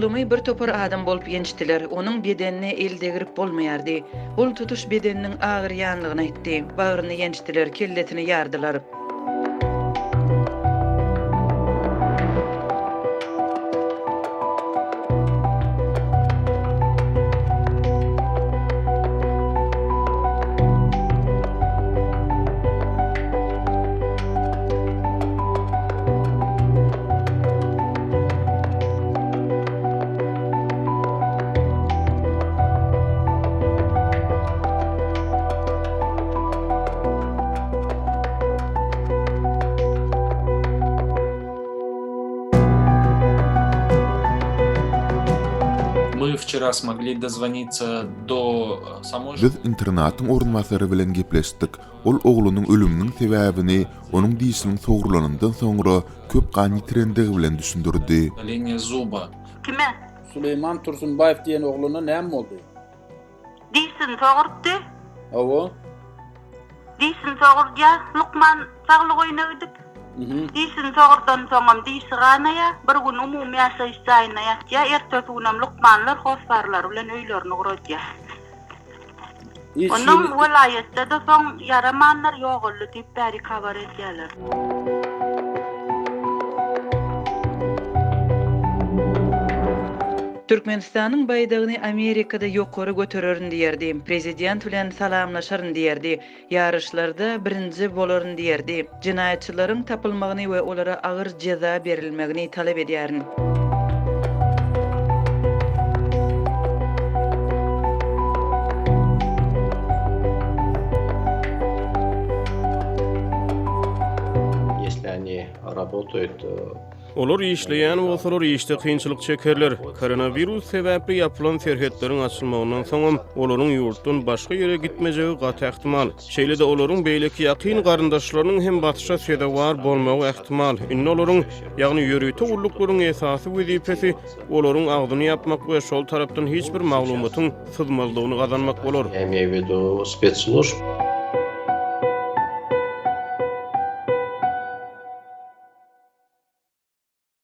Oglumy bir topar adam bolup ýençdiler. Onuň bedenine elde girip bolmaýardy. Ol tutuş bedeniniň agyr ýanlygyny aýtdy. Bagyryny ýençdiler, kelletini ýardylar. Мы вчера смогли дозвониться до самой Biz internatyň orunmasary bilen gepleşdik. Ol oglunyň ölüminiň sebäbini onuň diýişiniň sogrulanyndan soňra köp kan ýitirendigi bilen düşündirdi. удаления зуба. Kime? Süleyman Tursunbayev diýen ogluna näme boldy? Diýsin sogurtdy. Awa. Diýsin sogurja Lukman saglyk oýnadyk. Diýsin sogurdan soňam diýsi ganaýa bir gün umumy ýaşaýyşyna ýatja ertesunam Lukmanlar hosparlar bilen öýlerini guratja. Onun welaýetde de soň yaramanlar ýogully diýip bäri habar etýärler. Türkmenistanyň baýdagyny Amerikada ýokary götererin diýerdi. Prezident bilen salamlaşaryn diýerdi. Ýarışlarda birinji bolaryn diýerdi. Jinaýatçylaryň tapylmagyny we olara agyr jeza berilmegini talap edýärin. Если они работают, Olar işleýän bolsalar işte kynçylyk çekerler. Koronavirus sebäpli ýapylan serhetleriň açylmagyndan soň olaryň ýurtdan başga ýere gitmejegi gaty ähtimal. Şeýle-de olaryň beýleki ýakyn garyndaşlarynyň hem batışa sedawar bolmagy ähtimal. Inne olaryň, ýagny ýörüýte ulluklaryň esasy wezipesi olaryň agdyny ýapmak we şol tarapdan hiç bir maglumatyň sızmazlygyny gazanmak bolar. я имею в виду спецслужб,